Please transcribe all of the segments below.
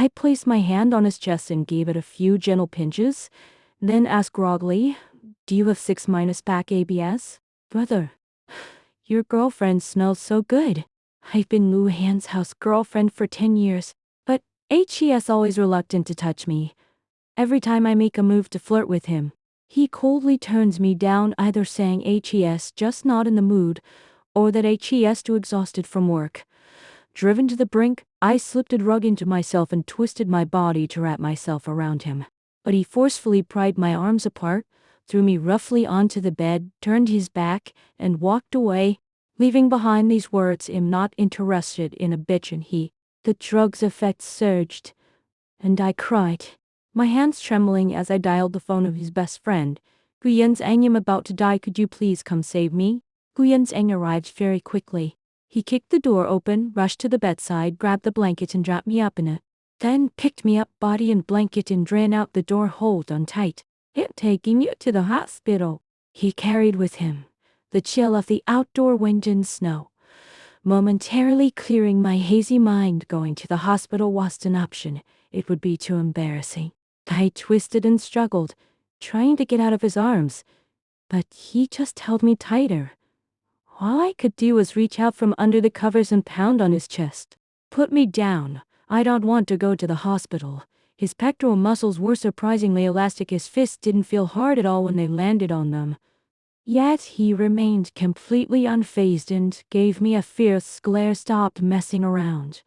I placed my hand on his chest and gave it a few gentle pinches, then asked groggily, "Do you have 6- pack ABS?" "Brother, your girlfriend smells so good. I've been Lou Han's house girlfriend for 10 years, but HES always reluctant to touch me. Every time I make a move to flirt with him, he coldly turns me down, either saying HES just not in the mood, or that HES too exhausted from work. Driven to the brink, I slipped a rug into myself and twisted my body to wrap myself around him. But he forcefully pried my arms apart, threw me roughly onto the bed, turned his back, and walked away, leaving behind these words, "I'm not interested in a bitch," and he. The drug's effect surged, and I cried, my hands trembling as I dialed the phone of his best friend. "Guyen Zhang, I'm about to die, could you please come save me?" Guyen Zhang arrived very quickly. He kicked the door open, rushed to the bedside, grabbed the blanket and wrapped me up in it. Then picked me up body and blanket and ran out the door, hold on tight. "I'm taking you to the hospital." He carried with him the chill of the outdoor wind and snow, momentarily clearing my hazy mind. Going to the hospital wasn't an option. It would be too embarrassing. I twisted and struggled, trying to get out of his arms, but he just held me tighter. All I could do was reach out from under the covers and pound on his chest. "Put me down. I don't want to go to the hospital." His pectoral muscles were surprisingly elastic. His fists didn't feel hard at all when they landed on them. Yet he remained completely unfazed and gave me a fierce glare. "Stop messing around.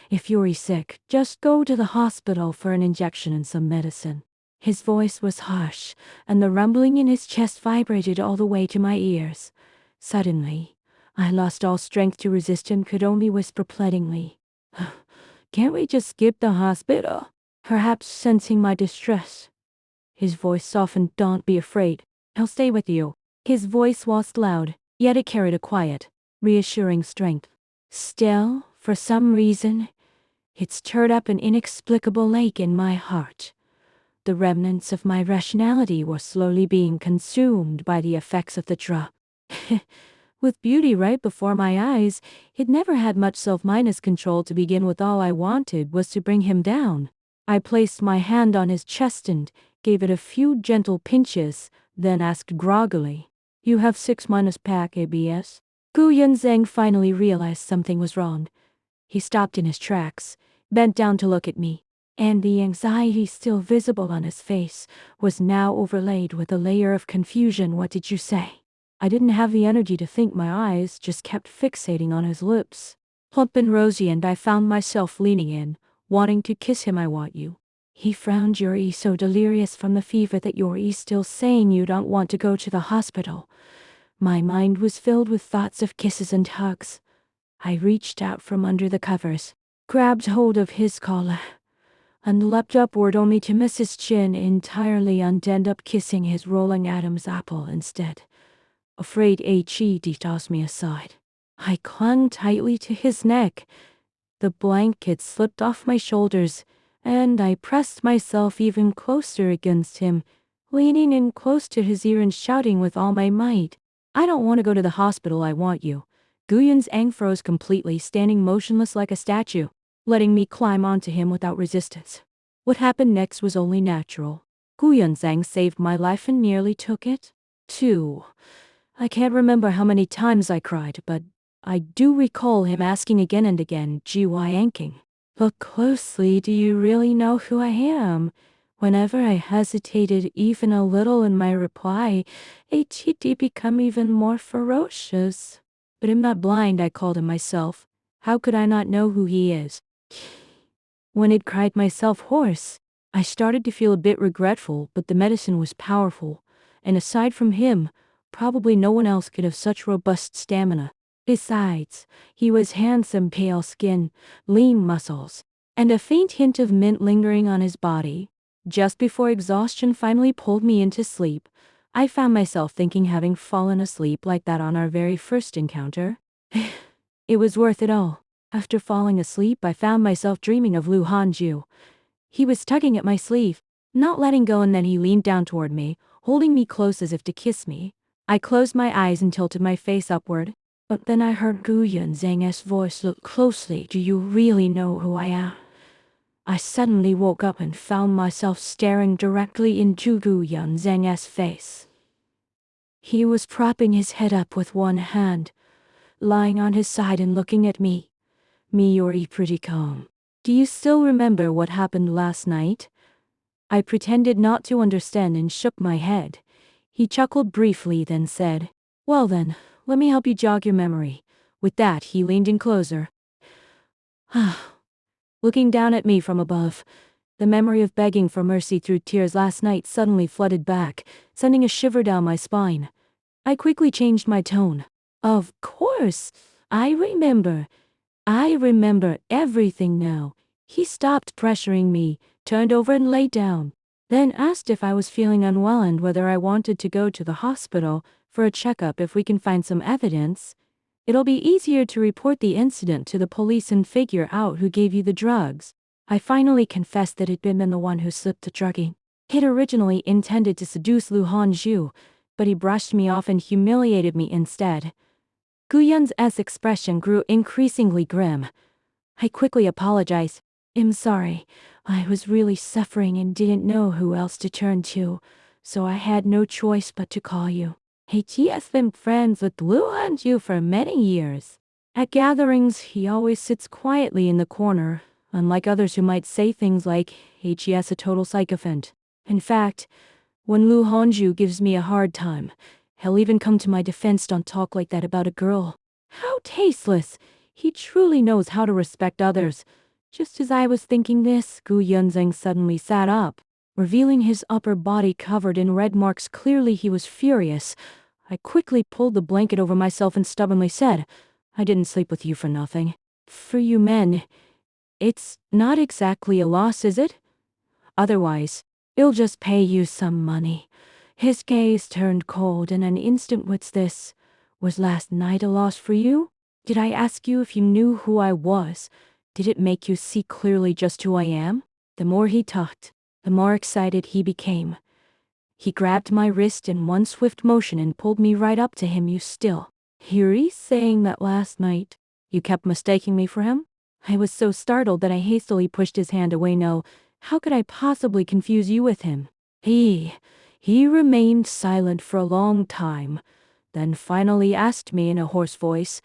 If you're sick, just go to the hospital for an injection and some medicine." His voice was harsh, and the rumbling in his chest vibrated all the way to my ears. Suddenly, I lost all strength to resist and could only whisper pleadingly, "Can't we just skip the hospital?" Perhaps sensing my distress, his voice softened. "Don't be afraid. I'll stay with you." His voice was loud, yet it carried a quiet, reassuring strength. Still, for some reason, it stirred up an inexplicable ache in my heart. The remnants of my rationality were slowly being consumed by the effects of the drug. With beauty right before my eyes, it never had much self-control to begin with. All I wanted was to bring him down. I placed my hand on his chest and gave it a few gentle pinches, then asked groggily, "You have 6- pack ABS?" Guyen Zhang finally realized something was wrong. He stopped in his tracks, bent down to look at me, and the anxiety still visible on his face was now overlaid with a layer of confusion. "What did you say?" I didn't have the energy to think. My eyes just kept fixating on his lips, plump and rosy, and I found myself leaning in, wanting to kiss him. "I want you." He frowned. "You're so delirious from the fever that you're still saying you don't want to go to the hospital." My mind was filled with thoughts of kisses and hugs. I reached out from under the covers, grabbed hold of his collar, and leapt upward, only to miss his chin entirely and end up kissing his rolling Adam's apple instead. Afraid he tossed me aside. I clung tightly to his neck. The blanket slipped off my shoulders, and I pressed myself even closer against him, leaning in close to his ear and shouting with all my might, "I don't want to go to the hospital, I want you." Guyen Zhang froze completely, standing motionless like a statue, letting me climb onto him without resistance. What happened next was only natural. Guyen Zhang saved my life and nearly took it, too. I can't remember how many times I cried, but I do recall him asking again and again, "Ji Yanking, look closely, do you really know who I am?" Whenever I hesitated even a little in my reply, he'd become even more ferocious. "But I'm not blind," I called him myself. "How could I not know who he is?" When it cried myself hoarse, I started to feel a bit regretful, but the medicine was powerful, and aside from him, probably no one else could have such robust stamina. Besides, he was handsome, pale skin, lean muscles, and a faint hint of mint lingering on his body. Just before exhaustion finally pulled me into sleep, I found myself thinking, having fallen asleep like that on our very first encounter, it was worth it all. After falling asleep, I found myself dreaming of Lu Hanju. He was tugging at my sleeve, not letting go, and then he leaned down toward me, holding me close as if to kiss me. I closed my eyes and tilted my face upward, but then I heard Guyen Zhang's voice, "Look closely, do you really know who I am?" I suddenly woke up and found myself staring directly into Gu Yunzhang's face. He was propping his head up with one hand, lying on his side and looking at me. You're pretty calm. Do you still remember what happened last night? I pretended not to understand and shook my head. He chuckled briefly, then said, "Well then, let me help you jog your memory." With that, he leaned in closer. Looking down at me from above, the memory of begging for mercy through tears last night suddenly flooded back, sending a shiver down my spine. I quickly changed my tone. "Of course, I remember. I remember everything now." He stopped pressuring me, turned over and lay down, then asked if I was feeling unwell and whether I wanted to go to the hospital for a checkup if we can find some evidence. It'll be easier to report the incident to the police and figure out who gave you the drugs. I finally confessed that it'd been the one who slipped the drugging. He'd originally intended to seduce Lu Hanju, but he brushed me off and humiliated me instead. Guyun's expression grew increasingly grim. I quickly apologized. "I'm sorry. I was really suffering and didn't know who else to turn to, so I had no choice but to call you." He has been friends with Lu Hanju for many years. At gatherings, he always sits quietly in the corner, unlike others who might say things like, "He is a total sycophant." In fact, when Lu Hanju gives me a hard time, he'll even come to my defense. "Don't talk like that about a girl." How tasteless! He truly knows how to respect others. Just as I was thinking this, Gu Yunzhang suddenly sat up, revealing his upper body covered in red marks. Clearly he was furious. I quickly pulled the blanket over myself and stubbornly said, "I didn't sleep with you for nothing. For you men, it's not exactly a loss, is it? Otherwise, he'll just pay you some money." His gaze turned cold in an instant. "What's this? Was last night a loss for you? Did I ask you if you knew who I was? Did it make you see clearly just who I am?" The more he talked, the more excited he became. He grabbed my wrist in one swift motion and pulled me right up to him. "You still hear he saying that last night? You kept mistaking me for him?" I was so startled that I hastily pushed his hand away. "No, how could I possibly confuse you with him?" He remained silent for a long time, then finally asked me in a hoarse voice,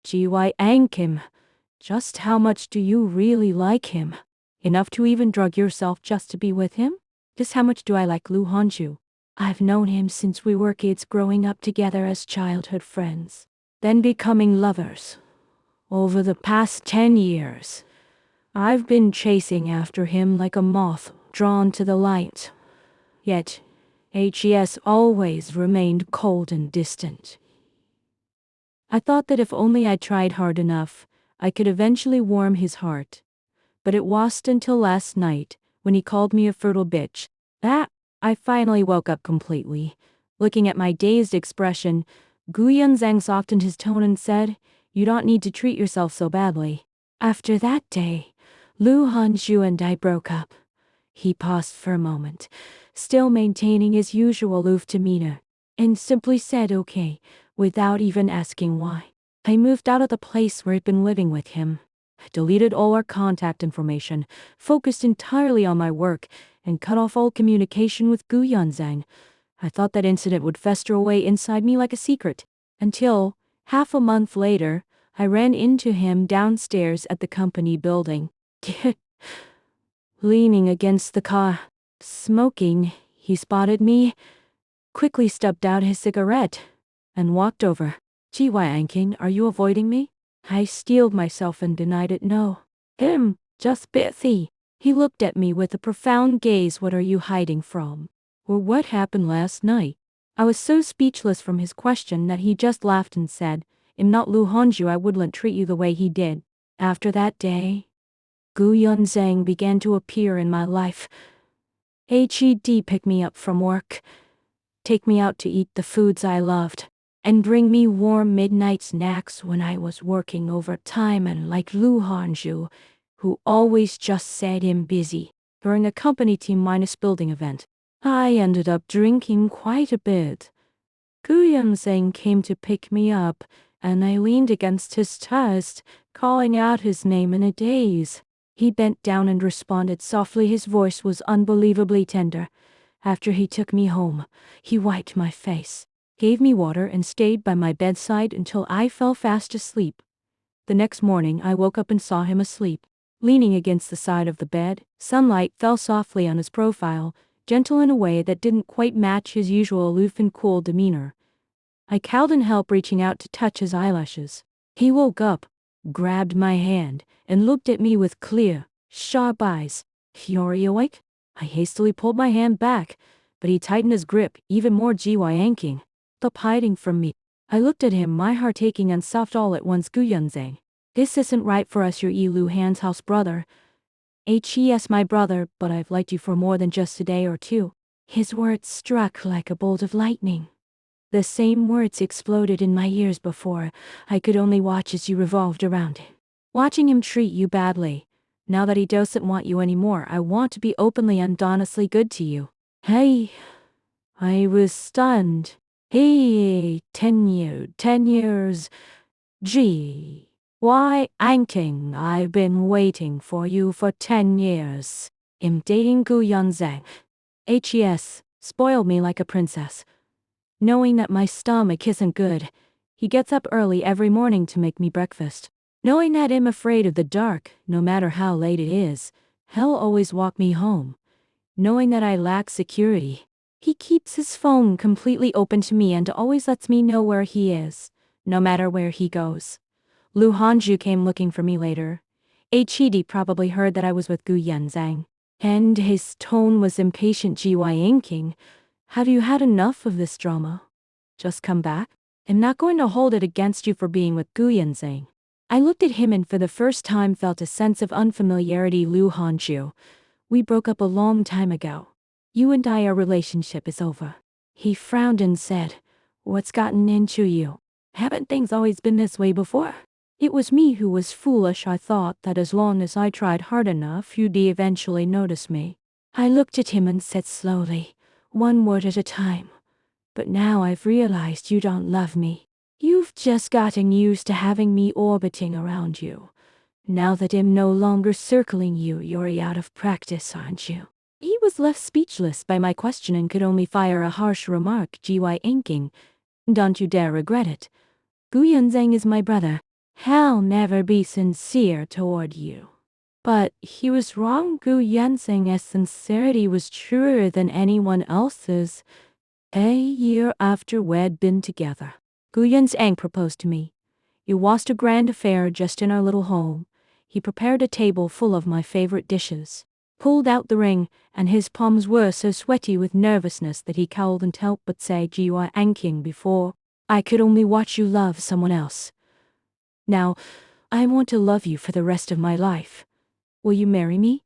"G.Y. Ankim, just how much do you really like him? Enough to even drug yourself just to be with him?" "Just how much do I like Lu Hanju? I've known him since we were kids, growing up together as childhood friends, then becoming lovers. Over the past 10 years, I've been chasing after him like a moth drawn to the light. Yet, HES always remained cold and distant. I thought that if only I tried hard enough, I could eventually warm his heart. But it wasn't until last night, when he called me a fertile bitch, that I finally woke up completely. Looking at my dazed expression, Gu Yunzhang softened his tone and said, "You don't need to treat yourself so badly." After that day, Lu Hanju and I broke up. He paused for a moment, still maintaining his usual aloof demeanor, and simply said okay, without even asking why. I moved out of the place where I'd been living with him, deleted all our contact information, focused entirely on my work, and cut off all communication with Gu Yunzhang. I thought that incident would fester away inside me like a secret, until, half a month later, I ran into him downstairs at the company building. Leaning against the car, smoking, he spotted me, quickly stubbed out his cigarette, and walked over. "G.Y. Anking, are you avoiding me?" I steeled myself and denied it. "No. Just busy." He looked at me with a profound gaze. "What are you hiding from? Or what happened last night?" I was so speechless from his question that he just laughed and said, "I'm not Lu Hanju. I wouldn't treat you the way he did." After that day, Gu Yunzhang began to appear in my life. He'd pick me up from work, take me out to eat the foods I loved, and bring me warm midnight snacks when I was working overtime. And like Lu Hanju, who always just said I'm busy, during a company team- building event, I ended up drinking quite a bit. Gu Yunzhang came to pick me up, and I leaned against his chest, calling out his name in a daze. He bent down and responded softly. His voice was unbelievably tender. After he took me home, he wiped my face, gave me water, and stayed by my bedside until I fell fast asleep. The next morning I woke up and saw him asleep, leaning against the side of the bed. Sunlight fell softly on his profile, gentle in a way that didn't quite match his usual aloof and cool demeanor. I cowed in help, reaching out to touch his eyelashes. He woke up, grabbed my hand, and looked at me with clear, sharp eyes. "You're awake?" I hastily pulled my hand back, but he tightened his grip even more. Yanking. Stop hiding from me. I looked at him, my heart aching and soft all at once. Gu Yunzang. This isn't right for us. You're Lu Han's house brother. Yes, my brother, but I've liked you for more than just a day or two. His words struck like a bolt of lightning. The same words exploded in my ears before. I could only watch as you revolved around him. Watching him treat you badly. Now that he doesn't want you anymore, I want to be openly and honestly good to you. Hey. I was stunned. Hey, 10 years. Gee. Why, Anking, I've been waiting for you for 10 years. I'm dating Gu Yunzang. Yes, spoiled me like a princess. Knowing that my stomach isn't good, he gets up early every morning to make me breakfast. Knowing that I'm afraid of the dark, no matter how late it is, he'll always walk me home. Knowing that I lack security, he keeps his phone completely open to me and always lets me know where he is, no matter where he goes. Lu Hanju came looking for me later. He probably heard that I was with Gu Yunzang, and his tone was impatient. King, have you had enough of this drama? Just come back? I'm not going to hold it against you for being with Gu Yunzang. I looked at him and for the first time felt a sense of unfamiliarity. Lu Hanju, we broke up a long time ago. You and our relationship is over. He frowned and said, what's gotten into you? Haven't things always been this way before? It was me who was foolish. I thought that as long as I tried hard enough, you'd eventually notice me. I looked at him and said slowly, one word at a time. But now I've realized you don't love me. You've just gotten used to having me orbiting around you. Now that I'm no longer circling you, you're out of practice, aren't you? He was left speechless by my question and could only fire a harsh remark. Inking. Don't you dare regret it. Gu Yunzang is my brother. He'll never be sincere toward you. But he was wrong. Gu Yunzang's sincerity was truer than anyone else's. A year after we'd been together, Gu Yunzang proposed to me. It was a grand affair just in our little home. He prepared a table full of my favorite dishes, pulled out the ring, and his palms were so sweaty with nervousness that he couldn't help but say, Anking, before I could only watch you love someone else. Now, I want to love you for the rest of my life. Will you marry me?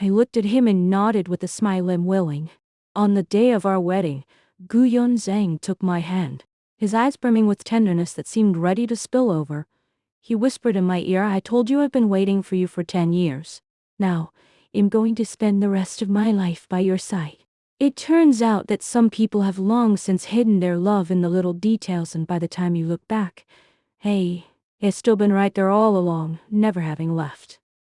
I looked at him and nodded with a smile. I'm willing. On the day of our wedding, Gu Yunzang took my hand, his eyes brimming with tenderness that seemed ready to spill over. He whispered in my ear, I told you I've been waiting for you for 10 years. Now, I'm going to spend the rest of my life by your side. It turns out that some people have long since hidden their love in the little details, and by the time you look back, hey, it's still been right there all along, never having left.